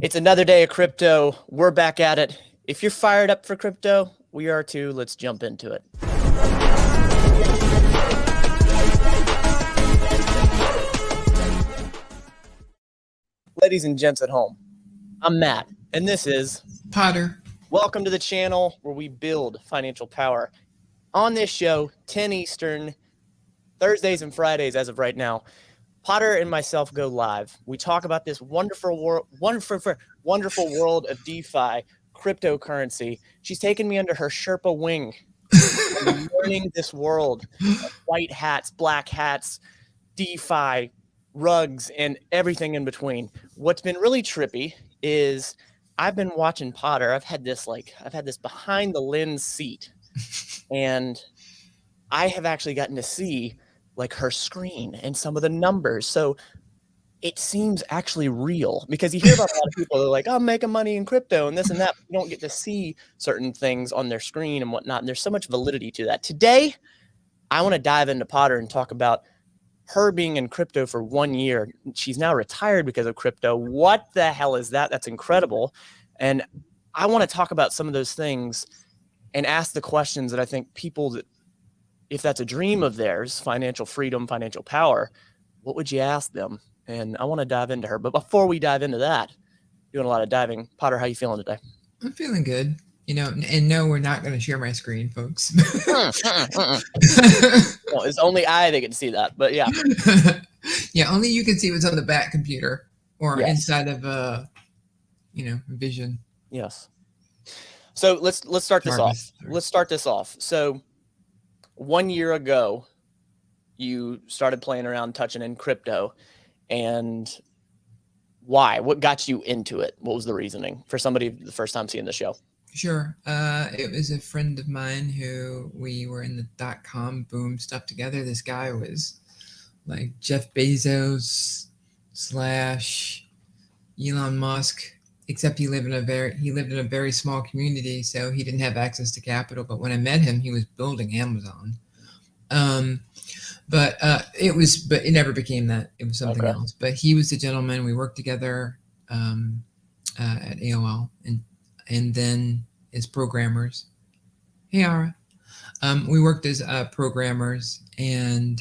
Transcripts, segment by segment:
It's another day of crypto. We're back at it. If you're fired up for crypto, we are too. Let's jump into it. Ladies and gents at home, I'm Matt, and this is Potter. Welcome to the channel where we build financial power. On this show, 10 Eastern, Thursdays and Fridays as of right now, Potter and myself go live. We talk about this wonderful world of DeFi, cryptocurrency. She's taken me under her Sherpa wing. I'm learning this world of white hats, black hats, DeFi, rugs, and everything in between. What's been really trippy is I've been watching Potter. I've had this behind the lens seat, and I have actually gotten to see like her screen and some of the numbers. So it seems actually real, because you hear about a lot of people that are like, I'm making money in crypto and this and that. But you don't get to see certain things on their screen and whatnot. And there's so much validity to that. Today, I want to dive into Potter and talk about her being in crypto for 1 year. She's now retired because of crypto. What the hell is that? That's incredible. And I want to talk about some of those things and ask the questions that I think people that, if that's a dream of theirs, financial freedom, financial power, what would you ask them? And I want to dive into her. But before we dive into that, doing a lot of diving, Potter, how you feeling today? I'm feeling good. And no, we're not going to share my screen, folks. Well, it's only I that can see that, but yeah. Yeah, only you can see what's on the back computer or Yes. inside of Vision. Yes. So let's start this off. Sorry. Let's start this off. So 1 year ago, you started playing around, touching in crypto, and why? What got you into it? What was the reasoning for somebody the first time seeing the show? Sure. It was a friend of mine who we were in the .com boom stuff together. This guy was like Jeff Bezos / Elon Musk, except he lived in a very small community, so he didn't have access to capital. But when I met him, he was building Amazon. But it never became that. It was something else. But he was the gentleman. We worked together at AOL, and then as programmers. Hey, Ara. We worked as programmers, and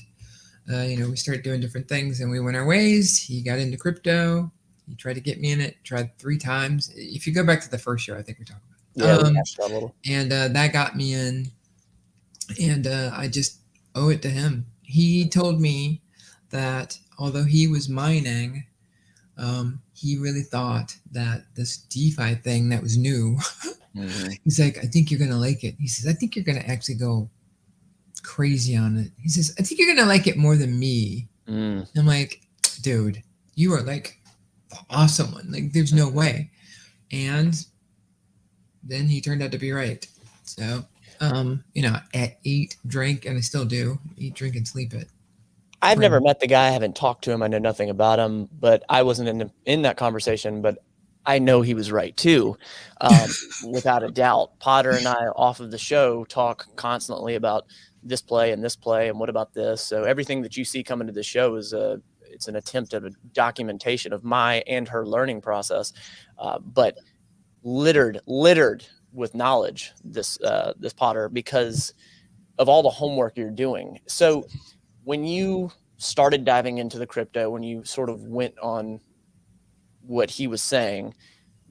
we started doing different things, and we went our ways. He got into crypto. He tried to get me in it. Tried 3 times. If you go back to the first show, I think we talked about it. Yeah, we hashed out a little. And that got me in, and I just owe it to him. He told me that although he was mining, he really thought that this DeFi thing that was new, he's like, I think you're going to like it. He says, I think you're going to actually go crazy on it. He says, I think you're going to like it more than me. I'm like, dude, you are like the awesome one. Like, there's no way. And then he turned out to be right. So, I eat, drink, and I still do eat, drink, and sleep it. I've never met the guy. I haven't talked to him. I know nothing about him, but I wasn't in that conversation, but I know he was right too. Without a doubt. Potter and I off of the show talk constantly about this play and what about this. So everything that you see coming to the show is it's an attempt at a documentation of my and her learning process, but littered with knowledge, this Potter, because of all the homework you're doing. So when you started diving into the crypto, when you sort of went on what he was saying,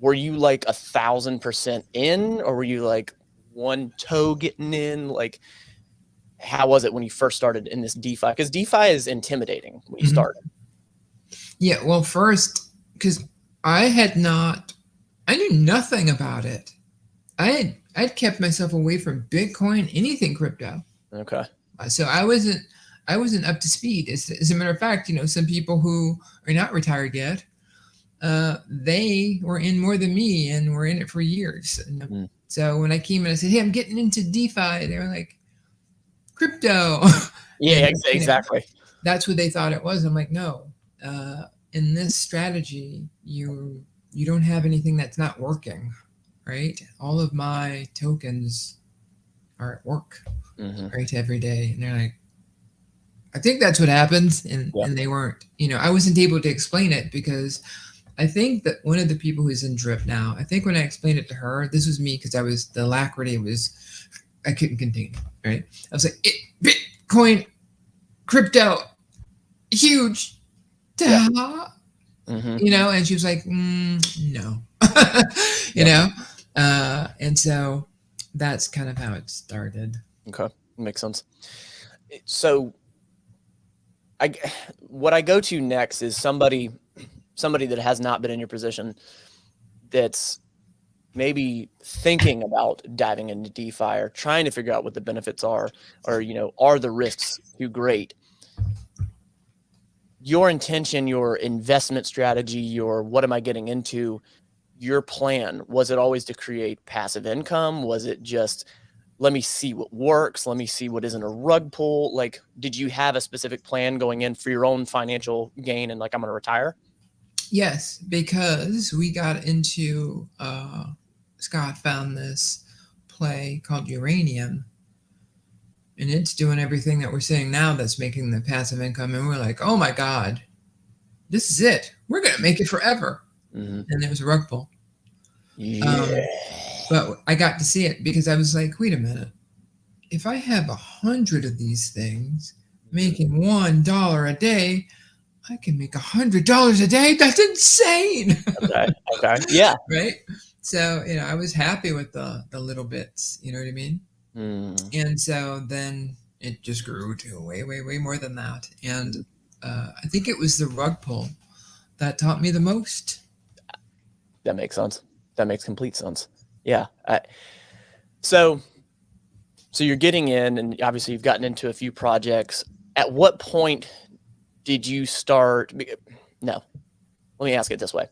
were you like 1,000% in, or were you like one toe getting in? Like, how was it when you first started in this DeFi? Because DeFi is intimidating when you started. Yeah, well, first, because I knew nothing about it. I'd kept myself away from Bitcoin, anything crypto. Okay. So I wasn't up to speed. As a matter of fact, some people who are not retired yet, they were in more than me and were in it for years. So when I came in, I said, hey, I'm getting into DeFi. They were like, crypto. Yeah, exactly. That's what they thought it was. I'm like, no, in this strategy, you don't have anything that's not working, right? All of my tokens are at work, right, every day. And they're like, I think that's what happens. And they weren't, I wasn't able to explain it because I think that one of the people who's in drip now, I think when I explained it to her, this was me because the alacrity was, I couldn't contain it, right? I was like, Bitcoin, crypto, huge, Yeah. and she was like, no, and so that's kind of how it started. Okay, makes sense. So, what I go to next is somebody that has not been in your position, that's maybe thinking about diving into DeFi or trying to figure out what the benefits are, or are the risks too great? Your intention, your investment strategy, your what am I getting into, your plan, was it always to create passive income? Was it just, let me see what works, let me see what isn't a rug pull? Like, did you have a specific plan going in for your own financial gain and like, I'm going to retire? Yes, because we got into Scott found this play called Uranium, and it's doing everything that we're seeing now that's making the passive income, and we're like, oh my god, this is it, we're gonna make it forever. And it was a rug pull. But I got to see it because I was like, wait a minute, if I have 100 of these things making $1 a day, I can make $100 a day. That's insane. Okay. Yeah. Right. So, I was happy with the little bits, you know what I mean? And so then it just grew to way, way, way more than that. And I think it was the rug pull that taught me the most. That makes sense. That makes complete sense. Yeah. So you're getting in, and obviously you've gotten into a few projects. At what point did you start? No, let me ask it this way.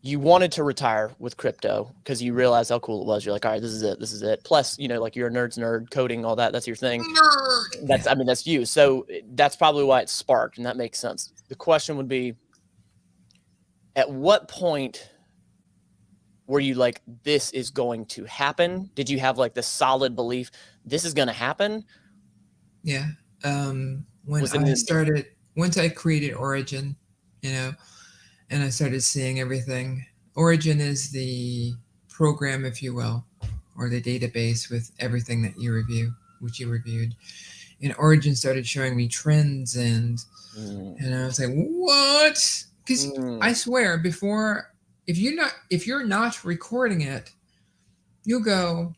You wanted to retire with crypto because you realized how cool it was. You're like, all right, this is it. This is it. Plus, like you're a nerd's nerd, coding, all that. That's your thing. That's you. So that's probably why it sparked, and that makes sense. The question would be, at what point were you like, this is going to happen? Did you have like the solid belief this is going to happen? Yeah. Once I created Origin, and I started seeing everything. Origin is the program, if you will, or the database with everything that you which you reviewed. And Origin started showing me trends, and I was like, what? Because I swear, before, if you're not recording it, you'll go,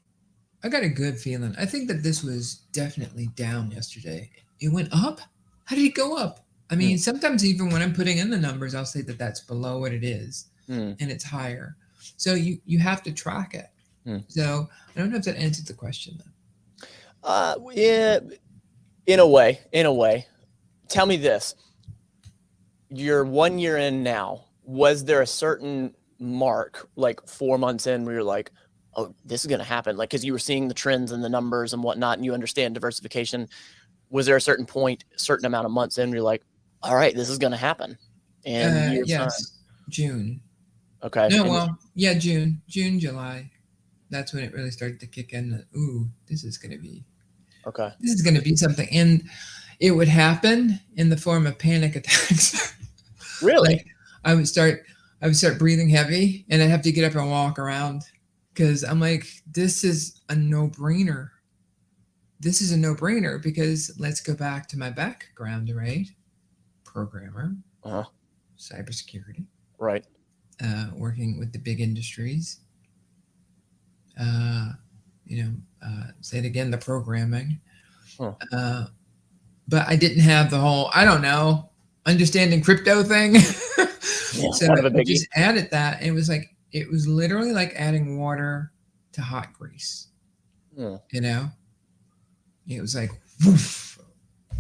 I got a good feeling. I think that this was definitely down yesterday. It went up? How did it go up? I mean, sometimes even when I'm putting in the numbers, I'll say that that's below what it is, and it's higher. So you have to track it. So I don't know if that answered the question, though. Yeah, in a way. Tell me this. You're 1 year in now. Was there a certain mark, like 4 months in, where you're like, oh, this is going to happen? Like, because you were seeing the trends and the numbers and whatnot, and you understand diversification. Was there a certain point, a certain amount of months in, where you're like, all right, this is going to happen? And yes, June. Okay. No, well, yeah, June, July. That's when it really started to kick in. Ooh, this is going to be. Okay. This is going to be something, and it would happen in the form of panic attacks. Really? Like I would start breathing heavy, and I'd have to get up and walk around because I'm like, this is a no-brainer. This is a no-brainer because let's go back to my background, right? Programmer, cybersecurity, right? Working with the big industries. Say it again, the programming. But I didn't have the whole, I don't know, understanding crypto thing. So I just added that, and it was literally like adding water to hot grease. It was like, woof.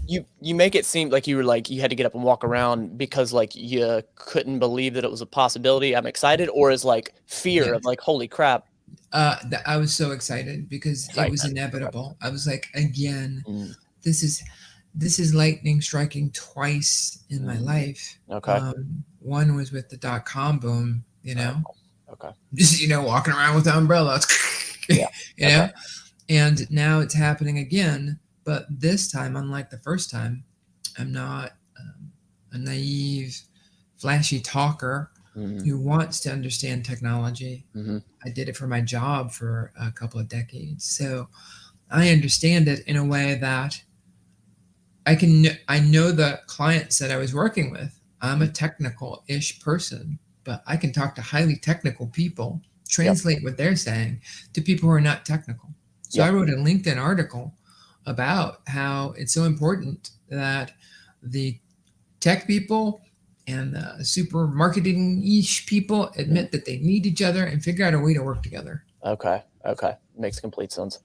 You make it seem like you were like, you had to get up and walk around because like you couldn't believe that it was a possibility. I'm excited, or is like fear of like, holy crap. I was so excited because it was inevitable. I was like, again, this is lightning striking twice in my life. Okay. One was with the .com boom, Okay. Just, walking around with the umbrella. Yeah. And now it's happening again. But this time, unlike the first time, I'm not a naive, flashy talker. who wants to understand technology. Mm-hmm. I did it for my job for a couple of decades. So I understand it in a way that I know the clients that I was working with. I'm a technical-ish person, but I can talk to highly technical people, translate what they're saying to people who are not technical. So I wrote a LinkedIn article about how it's so important that the tech people and the super marketing-ish people admit that they need each other and figure out a way to work together. Okay. Makes complete sense.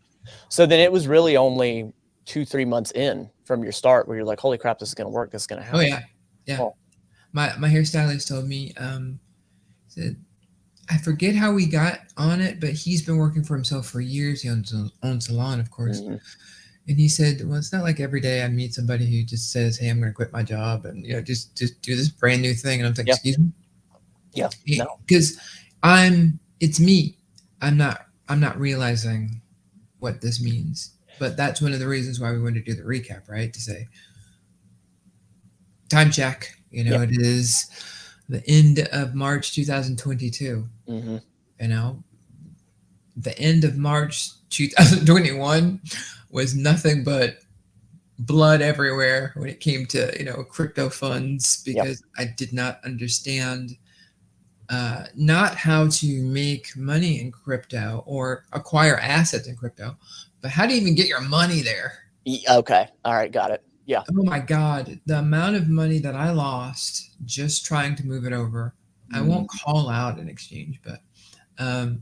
So then it was really only 2-3 months in from your start where you're like, holy crap, this is going to work. This is going to happen. Oh, yeah. Oh. My hairstylist told me, said, I forget how we got on it, but he's been working for himself for years. He owns his own salon, of course. And he said, well, it's not like every day I meet somebody who just says, hey, I'm going to quit my job and, just do this brand new thing. And I'm thinking, excuse me? Yeah. No. Because it's me. I'm not realizing what this means. But that's one of the reasons why we wanted to do the recap, right? To say, time check. It is the end of March 2022. The end of March 2021 was nothing but blood everywhere when it came to crypto funds, because I did not understand not how to make money in crypto or acquire assets in crypto, but how to even get your money there. Okay. All right. Got it. Yeah. Oh my God. The amount of money that I lost just trying to move it over. I won't call out an exchange, but I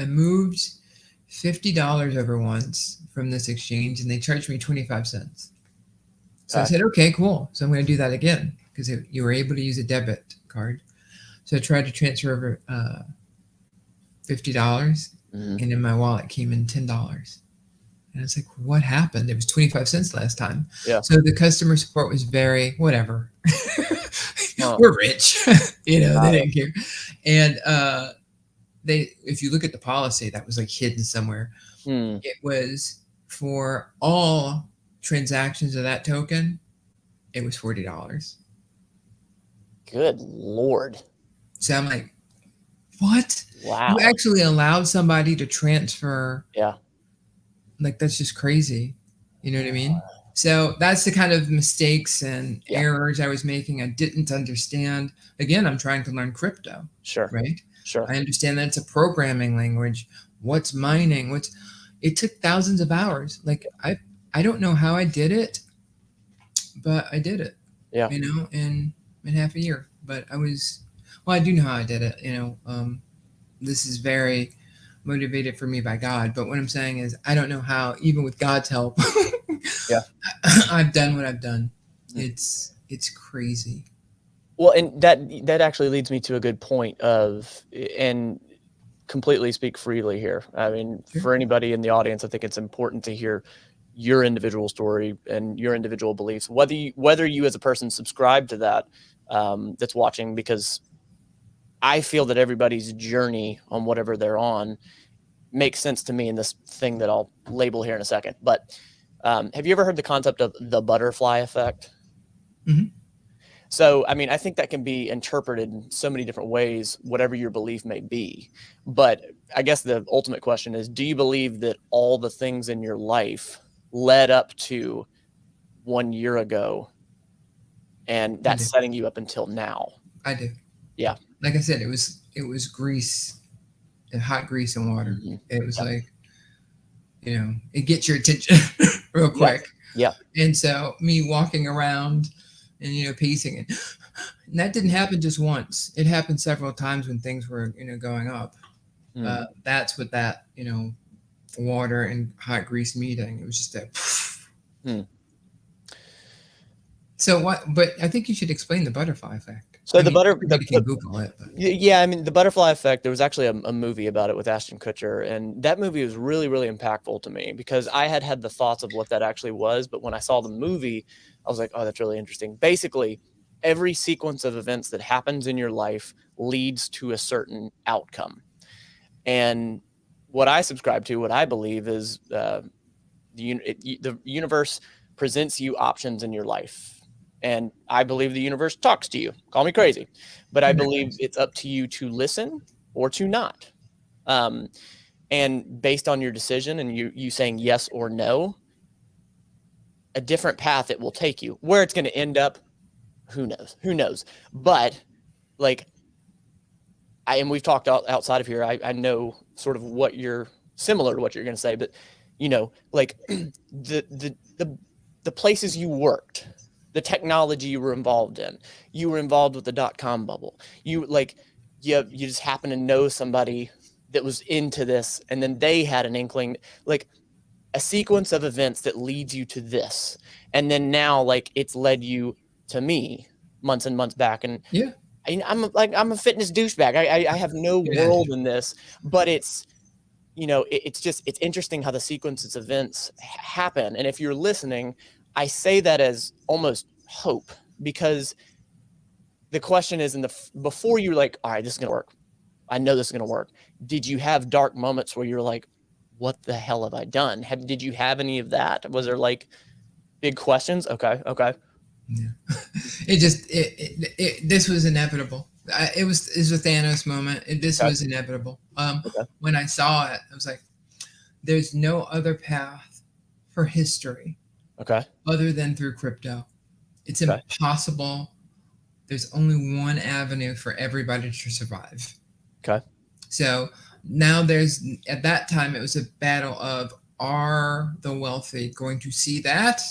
moved $50 over once from this exchange and they charged me 25 cents. So I said, okay, cool. So I'm going to do that again because you were able to use a debit card. So I tried to transfer over $50 and in my wallet came in $10. And it's like, what happened? It was 25 cents last time. Yeah. So the customer support was very, whatever. We're rich. They didn't care. And if you look at the policy, that was like hidden somewhere. It was for all transactions of that token, it was $40. Good Lord. So I'm like, what? Wow. You actually allowed somebody to transfer. Yeah. Like, that's just crazy. You know what I mean? So that's the kind of mistakes and errors I was making. I didn't understand. Again, I'm trying to learn crypto. Sure. Right? Sure. I understand that it's a programming language. What's mining? It took thousands of hours. Like, I don't know how I did it, but I did it. Yeah. In half a year. But I do know how I did it. This is very motivated for me by God. But what I'm saying is, I don't know how, even with God's help, I've done what I've done. It's crazy. Well, and that actually leads me to a good point and completely speak freely here. I mean, for anybody in the audience, I think it's important to hear your individual story and your individual beliefs, whether you as a person subscribe to that, that's watching, because I feel that everybody's journey on whatever they're on makes sense to me in this thing that I'll label here in a second. But have you ever heard the concept of the butterfly effect? So, I mean, I think that can be interpreted in so many different ways, whatever your belief may be. But I guess the ultimate question is, do you believe that all the things in your life led up to 1 year ago, and that's setting you up until now? I do. Yeah. Like I said, it was grease, hot grease and water. It was like, it gets your attention real quick. Yeah. And so me walking around and, pacing it, and that didn't happen just once. It happened several times when things were, going up. That's what that, water and hot grease meeting. It was just that. So what? But I think you should explain the butterfly effect. So everybody can Google it. But. Yeah, I mean, the butterfly effect, there was actually a movie about it with Ashton Kutcher, and that movie was really, really impactful to me because I had the thoughts of what that actually was, but when I saw the movie, I was like, oh, that's really interesting. Basically, every sequence of events that happens in your life leads to a certain outcome. And what I subscribe to, what I believe is the universe presents you options in your life. And I believe the universe talks to you. Call me crazy, but I Yeah. believe it's up to you to listen or to not. And based on your decision and you saying yes or no, a different path it will take you. Where it's going to end up, who knows? Who knows? But like, and we've talked outside of here. I know sort of what you're similar to what you're going to say, but like the places you worked, the technology you were involved in, you were involved with the .com bubble. You just happen to know somebody that was into this, and then they had an inkling, like a sequence of events that leads you to this, and then now like it's led you to me months and months back, and Yeah. I'm a fitness douchebag. I have no world in this, but it's it's interesting how the sequences of events happen. And if you're listening, I say that as almost hope, because the question is before you're like, all right, this is gonna work. I know this is gonna work. Did you have dark moments where you're like, what the hell have I done? Did you have any of that? Was there like big questions? Okay. Yeah. This was inevitable. It was a Thanos moment. This was inevitable. When I saw it, I was like, there's no other path for history other than through crypto. It's impossible. There's only one avenue for everybody to survive. Okay. So now at that time, it was a battle of, are the wealthy going to see that?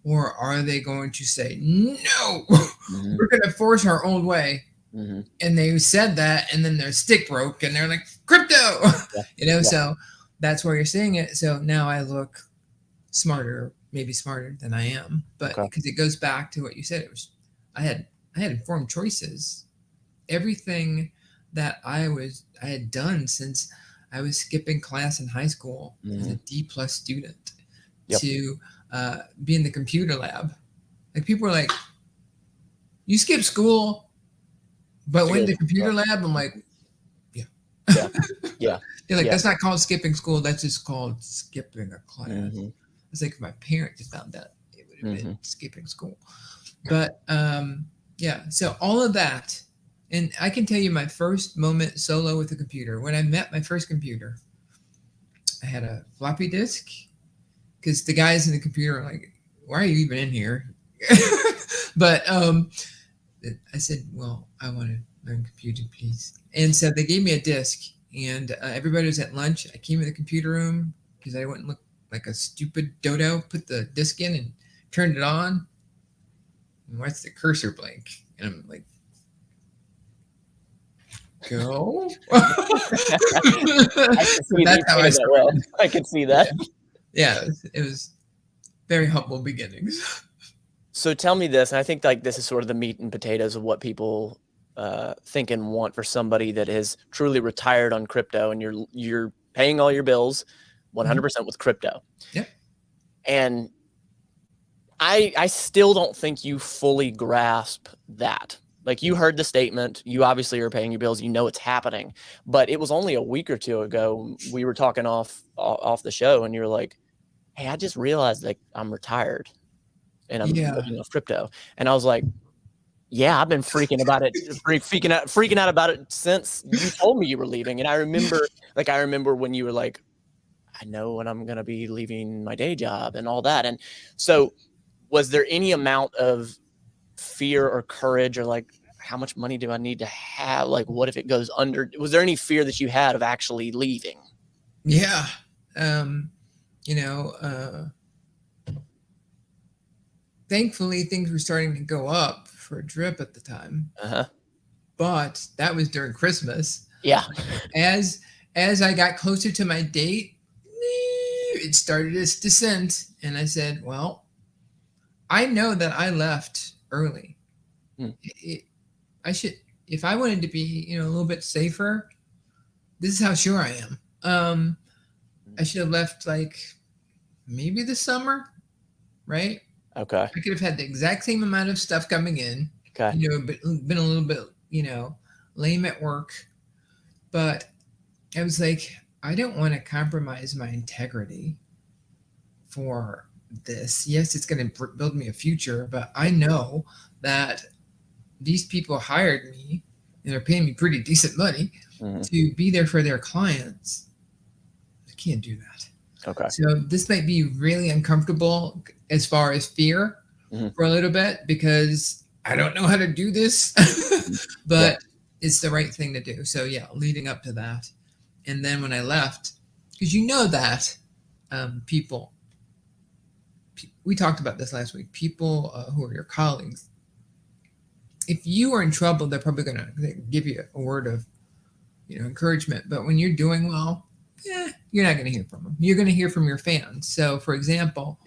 Or are they going to say, no, we're going to force our old way? Mm-hmm. And they said that, and then their stick broke, and they're like, crypto! So that's where you're seeing it. So now I look smarter, maybe smarter than I am. But because it goes back to what you said, I had informed choices. Everything that I had done since I was skipping class in high school as a D+ student to be in the computer lab. Like, people were like, you skip school, but went to the computer lab? I'm like, yeah. They're like, that's not called skipping school. That's just called skipping a class. Mm-hmm. It's like, if my parents found out, it would have been skipping school. But so all of that. And I can tell you my first moment solo with a computer. When I met my first computer, I had a floppy disk, because the guys in the computer are like, why are you even in here? But I said, well, I want to learn computing, please. And so they gave me a disk, and everybody was at lunch. I came in the computer room because I wouldn't look like a stupid dodo, put the disk in and turned it on. And watched the cursor blink. And I'm like, go. That's how I started. I can see that. Yeah, it was very humble beginnings. So tell me this, and I think like this is sort of the meat and potatoes of what people think and want for somebody that is truly retired on crypto, and you're paying all your bills 100% with crypto. Yeah. And I still don't think you fully grasp that. Like, you heard the statement, you obviously are paying your bills, you know it's happening, but it was only a week or two ago we were talking off the show, and you're like, hey, I just realized that I'm retired and I'm living off crypto. And I was like, yeah, I've been freaking out about it since you told me you were leaving. And I remember when you were like, I know when I'm going to be leaving my day job and all that. And so was there any amount of fear or courage, or like, how much money do I need to have? Like, what if it goes under? Was there any fear that you had of actually leaving? Yeah. Thankfully things were starting to go up for Drip at the time. But that was during Christmas. Yeah. As I got closer to my date, it started its descent, and I said, well, I know that I left early. I should, if I wanted to be, a little bit safer, this is how sure I am. I should have left like maybe the summer, right? Okay. I could have had the exact same amount of stuff coming in. Okay. Been a little bit, lame at work, but I was like, I don't want to compromise my integrity for this. Yes, it's going to build me a future, but I know that these people hired me and they're paying me pretty decent money to be there for their clients. I can't do that. Okay. So this might be really uncomfortable as far as fear for a little bit, because I don't know how to do this, but it's the right thing to do. So yeah, leading up to that. And then when I left, because you know that people, we talked about this last week, people who are your colleagues, if you are in trouble, they're probably going to give you a word of, encouragement. But when you're doing well, you're not going to hear from them. You're going to hear from your fans. So, for example,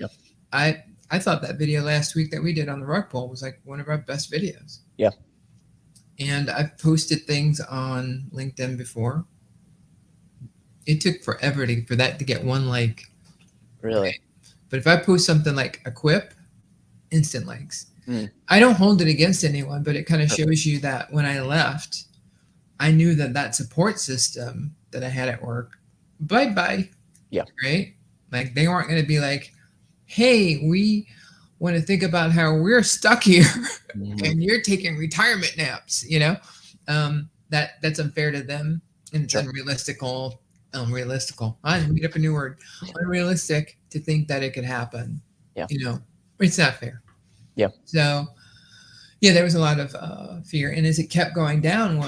I thought that video last week that we did on the rug pull was like one of our best videos. Yeah. And I've posted things on LinkedIn before. It took forever for that to get one like. Really? But if I post something like a quip, instant likes. I don't hold it against anyone, but it kind of shows you that when I left, I knew that support system that I had at work, bye-bye. Yeah. Right? Like they weren't going to be like, hey, we want to think about how we're stuck here and you're taking retirement naps, that's unfair to them, and it's unrealistical. I made up a new word. Unrealistic to think that it could happen. Yeah. It's not fair. Yeah. So, there was a lot of fear. And as it kept going down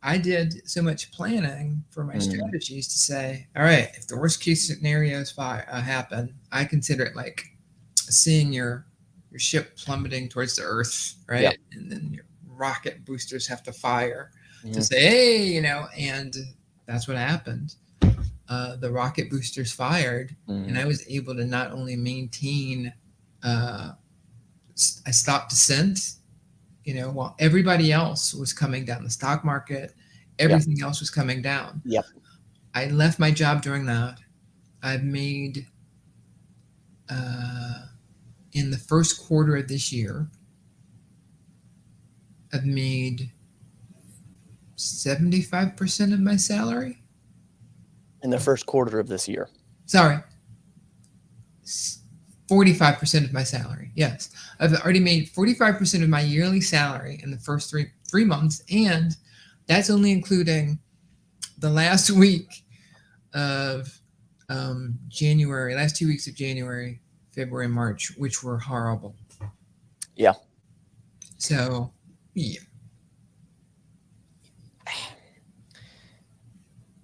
I did so much planning for my strategies to say, all right, if the worst case scenarios happen, I consider it like seeing your ship plummeting towards the earth, right? Yeah. And then your rocket boosters have to fire to say, hey, and that's what happened. The rocket boosters fired, and I was able to not only maintain, I stopped descent, while everybody else was coming down. The stock market, everything else was coming down. Yep. I left my job during that. I've made, in the first quarter of this year, I've made 75% of my salary. In the first quarter of this year. Sorry. 45% of my salary. Yes. I've already made 45% of my yearly salary in the first three months. And that's only including the last week of January, last 2 weeks of January, February, March, which were horrible. Yeah. So, yeah.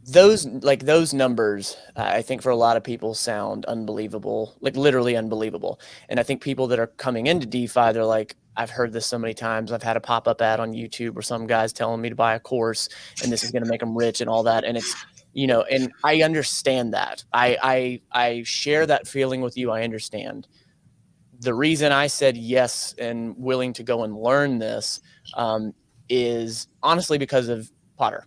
Those numbers, I think for a lot of people sound unbelievable, like literally unbelievable. And I think people that are coming into DeFi, they're like, I've heard this so many times. I've had a pop-up ad on YouTube where some guy's telling me to buy a course and this is going to make them rich and all that. And it's, and I understand that. I share that feeling with you. I understand. The reason I said yes and willing to go and learn this is honestly because of Potter.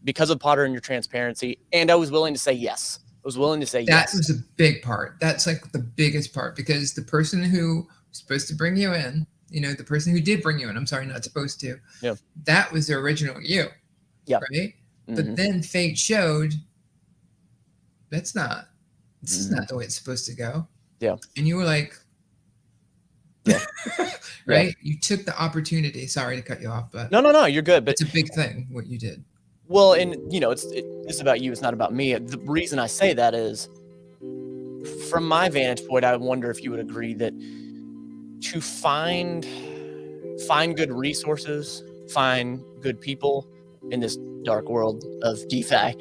Because of Potter and your transparency, and I was willing to say yes. That was a big part. That's like the biggest part, because the person who was supposed to bring you in, the person who did bring you in, I'm sorry, not supposed to. Yeah. That was the original you. Yeah. Right. But then fate showed this is not the way it's supposed to go. Yeah. And you were like, yeah. Right. Yeah. You took the opportunity. Sorry to cut you off, but no, you're good. But it's a big thing what you did. Well, and it's about you. It's not about me. The reason I say that is, from my vantage point, I wonder if you would agree that to find good resources, find good people in this dark world of DeFi,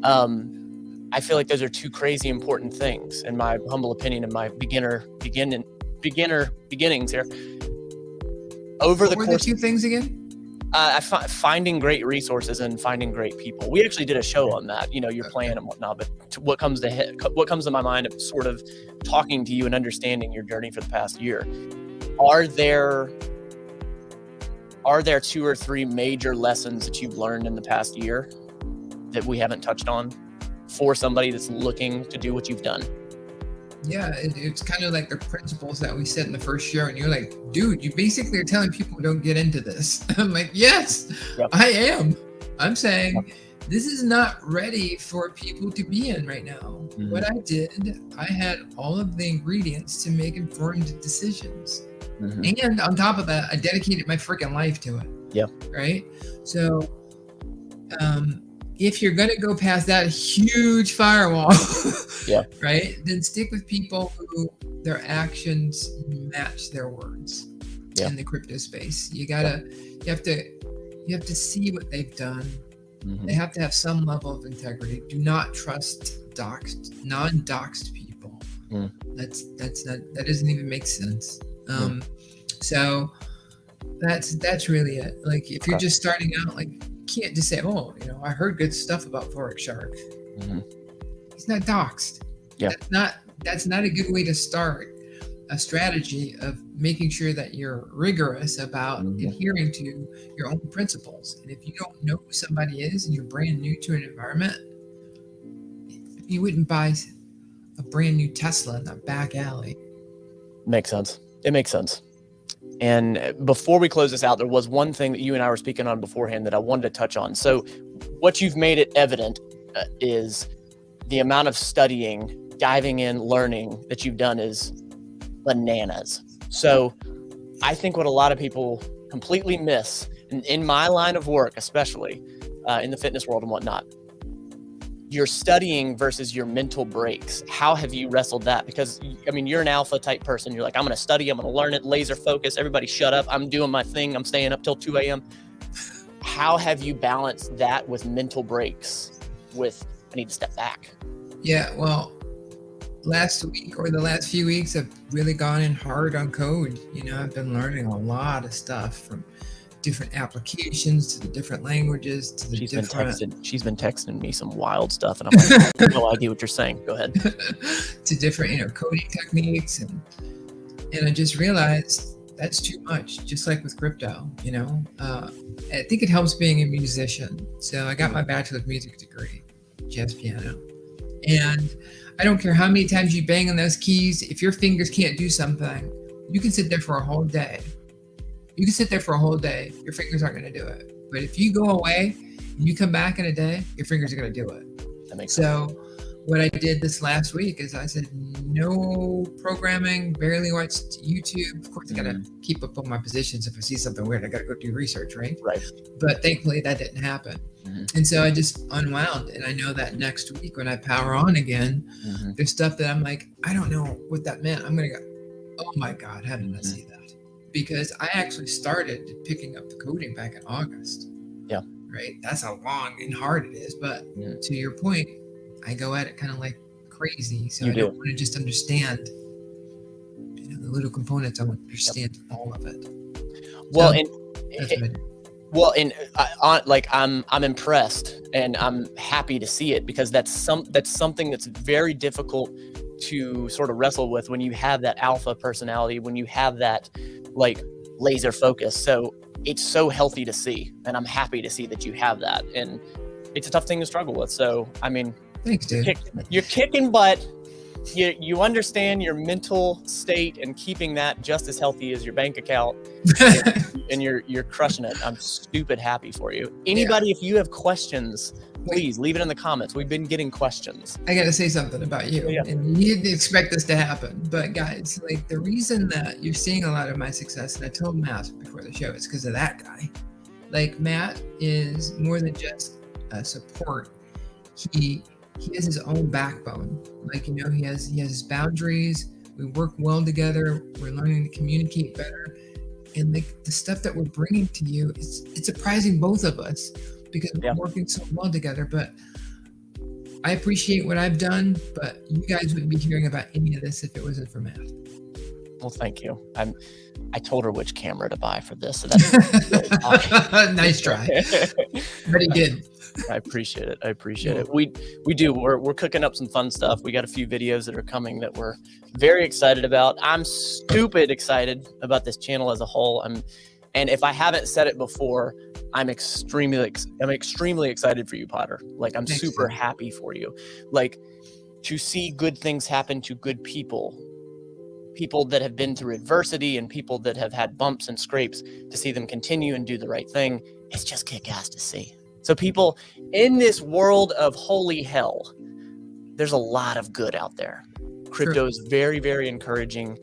I feel like those are two crazy important things, in my humble opinion, in my beginner beginnings here. Over the course, the two things again? Finding great resources and finding great people. We actually did a show on that, your plan and whatnot. But what comes to my mind of sort of talking to you and understanding your journey for the past year, are there 2 or 3 major lessons that you've learned in the past year that we haven't touched on for somebody that's looking to do what you've done? Yeah, it's kind of like the principles that we said in the first show, and you're like, dude, you basically are telling people don't get into this. I'm like, yes, yep. I am. I'm saying this is not ready for people to be in right now. What I did, I had all of the ingredients to make informed decisions. And on top of that, I dedicated my freaking life to it. Yeah. Right. So, if you're going to go past that huge firewall, Yeah. right, then stick with people who their actions match their words in the crypto space. You have to see what they've done. They have to have some level of integrity. Do not trust non-doxed people. That doesn't even make sense. So that's really it. Like, if you're just starting out, like, you can't just say, oh, I heard good stuff about Forex Shark. He's not doxed. Yeah. That's not a good way to start a strategy of making sure that you're rigorous about adhering to your own principles. And if you don't know who somebody is and you're brand new to an environment, you wouldn't buy a brand new Tesla in the back alley. Makes sense. It makes sense. And before we close this out, there was one thing that you and I were speaking on beforehand that I wanted to touch on. So what you've made it evident is the amount of studying, diving in, learning that you've done is bananas. So I think what a lot of people completely miss, in my line of work, especially in the fitness world and whatnot, your studying versus your mental breaks. How have you wrestled that? Because, I mean, you're an alpha type person. You're like, I'm going to study, I'm going to learn it, laser focus, everybody shut up, I'm doing my thing, I'm staying up till 2 a.m. How have you balanced that with mental breaks with, I need to step back? Yeah, well, last week or the last few weeks, I've really gone in hard on code. I've been learning a lot of stuff, from different applications to the different languages to the She's been texting me some wild stuff, and I'm like, I have no idea what you're saying. Go ahead. To different coding techniques, and I just realized that's too much. Just like with crypto, I think it helps being a musician. So I got my bachelor's music degree, jazz piano, and I don't care how many times you bang on those keys. If your fingers can't do something, you can sit there for a whole day. Your fingers aren't going to do it. But if you go away and you come back in a day, your fingers are going to do it. That makes sense. What I did this last week is I said, no programming, barely watched YouTube. Of course, I got to keep up on my positions. If I see something weird, I got to go do research, right? Right. But thankfully, that didn't happen. And so I just unwound. And I know that next week when I power on again, there's stuff that I'm like, I don't know what that meant. I'm going to go, oh my God, how did I see that? Because I actually started picking up the coding back in August. Yeah. Right. That's how long and hard it is. But to your point, I go at it kind of like crazy. So I don't want to just understand the little components. I want to understand all of it. Well, so I'm impressed, and I'm happy to see it, because that's something that's very difficult to sort of wrestle with when you have that alpha personality, when you have that like laser focus. So it's so healthy to see, and I'm happy to see that you have that, and it's a tough thing to struggle with. So, I mean, thanks, dude. You're kicking butt. You understand your mental state and keeping that just as healthy as your bank account, and you're crushing it. I'm stupid happy for you. Anybody, if you have questions, please leave it in the comments. We've been getting questions. I got to say something about you, and you didn't expect this to happen. But guys, like, the reason that you're seeing a lot of my success, and I told Matt before the show, is because of that guy. Like, Matt is more than just a support. He has his own backbone. Like, he has his boundaries. We work well together. We're learning to communicate better. And the stuff that we're bringing to you, it's surprising both of us, because we're working so well together. But I appreciate what I've done, but you guys wouldn't be hearing about any of this if it wasn't for Matt. Well, thank you. I told her which camera to buy for this, so that's nice try. But he did. I appreciate it. We do. We're cooking up some fun stuff. We got a few videos that are coming that we're very excited about. I'm stupid excited about this channel as a whole. And if I haven't said it before, I'm extremely excited for you, Potter. Like, I'm super happy for you. Like, to see good things happen to good people that have been through adversity, and people that have had bumps and scrapes, to see them continue and do the right thing, it's just kick-ass to see. So people, in this world of holy hell, there's a lot of good out there. Crypto is very, very encouraging.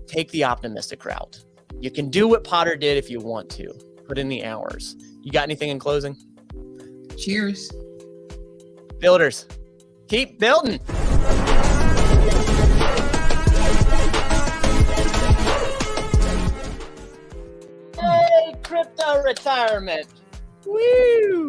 Take the optimistic route. You can do what Potter did if you want to. Put in the hours. You got anything in closing? Cheers. Builders, keep building. Hey, crypto retirement. Woo!